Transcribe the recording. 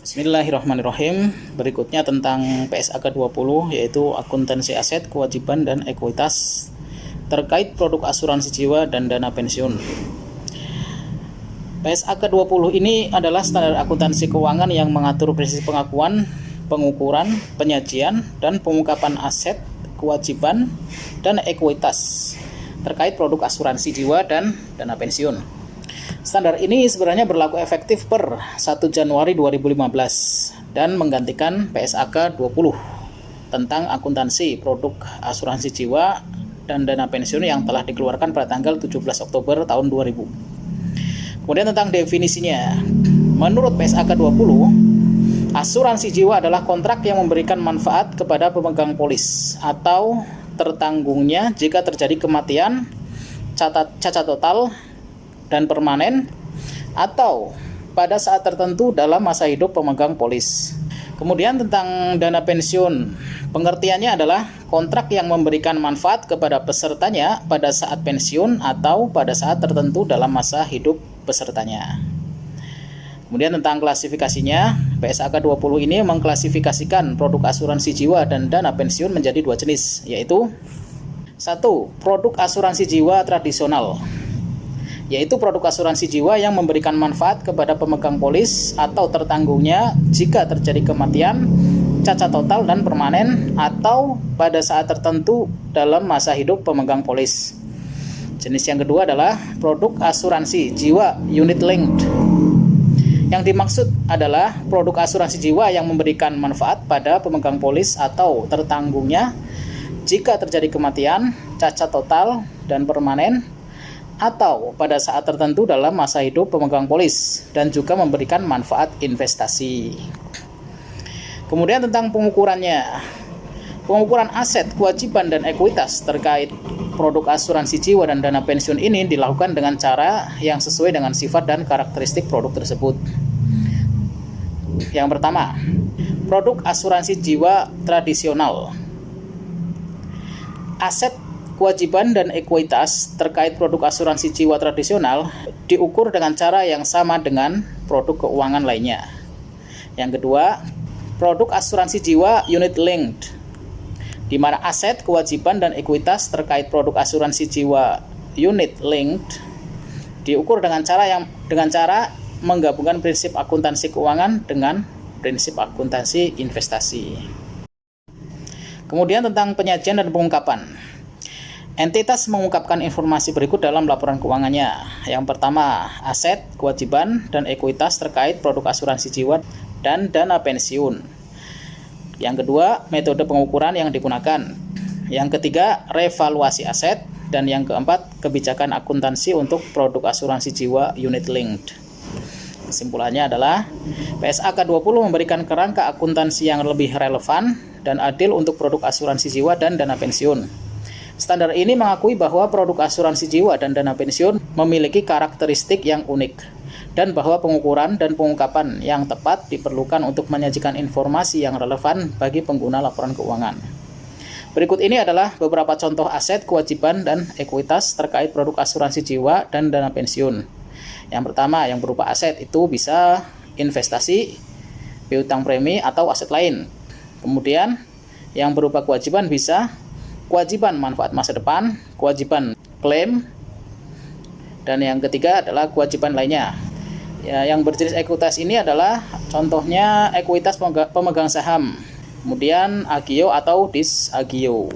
Bismillahirrahmanirrahim. Berikutnya tentang PSAK 20, yaitu akuntansi aset, kewajiban, dan ekuitas terkait produk asuransi jiwa dan dana pensiun. PSAK 20 ini adalah standar akuntansi keuangan yang mengatur prinsip pengakuan, pengukuran, penyajian, dan pengungkapan aset, kewajiban, dan ekuitas terkait produk asuransi jiwa dan dana pensiun. Standar ini sebenarnya berlaku efektif per 1 Januari 2015 dan menggantikan PSAK 20 tentang akuntansi produk asuransi jiwa dan dana pensiun yang telah dikeluarkan pada tanggal 17 Oktober tahun 2000. Kemudian tentang definisinya. Menurut PSAK 20, asuransi jiwa adalah kontrak yang memberikan manfaat kepada pemegang polis atau tertanggungnya jika terjadi kematian, cacat total, dan permanen, atau pada saat tertentu dalam masa hidup pemegang polis. Kemudian tentang dana pensiun, pengertiannya adalah kontrak yang memberikan manfaat kepada pesertanya pada saat pensiun atau pada saat tertentu dalam masa hidup pesertanya. Kemudian tentang klasifikasinya, PSAK 20 ini mengklasifikasikan produk asuransi jiwa dan dana pensiun menjadi dua jenis, yaitu 1. Produk asuransi jiwa tradisional, yaitu produk asuransi jiwa yang memberikan manfaat kepada pemegang polis atau tertanggungnya jika terjadi kematian, cacat total dan permanen, atau pada saat tertentu dalam masa hidup pemegang polis. Jenis yang kedua adalah produk asuransi jiwa unit linked. Yang dimaksud adalah produk asuransi jiwa yang memberikan manfaat pada pemegang polis atau tertanggungnya jika terjadi kematian, cacat total dan permanen, atau pada saat tertentu dalam masa hidup pemegang polis, dan juga memberikan manfaat investasi. Kemudian tentang pengukurannya. Pengukuran aset, kewajiban, dan ekuitas terkait produk asuransi jiwa dan dana pensiun ini dilakukan dengan cara yang sesuai dengan sifat dan karakteristik produk tersebut. Yang pertama, produk asuransi jiwa tradisional. Aset, kewajiban, dan ekuitas terkait produk asuransi jiwa tradisional diukur dengan cara yang sama dengan produk keuangan lainnya. Yang kedua, produk asuransi jiwa unit linked, di mana aset, kewajiban, dan ekuitas terkait produk asuransi jiwa unit linked diukur dengan cara menggabungkan prinsip akuntansi keuangan dengan prinsip akuntansi investasi. Kemudian tentang penyajian dan pengungkapan. Entitas mengungkapkan informasi berikut dalam laporan keuangannya. Yang pertama, aset, kewajiban, dan ekuitas terkait produk asuransi jiwa dan dana pensiun. Yang kedua, metode pengukuran yang digunakan. Yang ketiga, revaluasi aset. Dan yang keempat, kebijakan akuntansi untuk produk asuransi jiwa unit linked. Kesimpulannya adalah, PSAK 20 memberikan kerangka akuntansi yang lebih relevan dan adil untuk produk asuransi jiwa dan dana pensiun. Standar ini mengakui bahwa produk asuransi jiwa dan dana pensiun memiliki karakteristik yang unik, dan bahwa pengukuran dan pengungkapan yang tepat diperlukan untuk menyajikan informasi yang relevan bagi pengguna laporan keuangan. Berikut ini adalah beberapa contoh aset, kewajiban, dan ekuitas terkait produk asuransi jiwa dan dana pensiun. Yang pertama, yang berupa aset itu bisa investasi, piutang premi, atau aset lain. Kemudian, yang berupa kewajiban bisa kewajiban manfaat masa depan, kewajiban klaim, dan yang ketiga adalah kewajiban lainnya. Yang berjenis ekuitas ini adalah contohnya ekuitas pemegang saham, kemudian agio atau dis agio.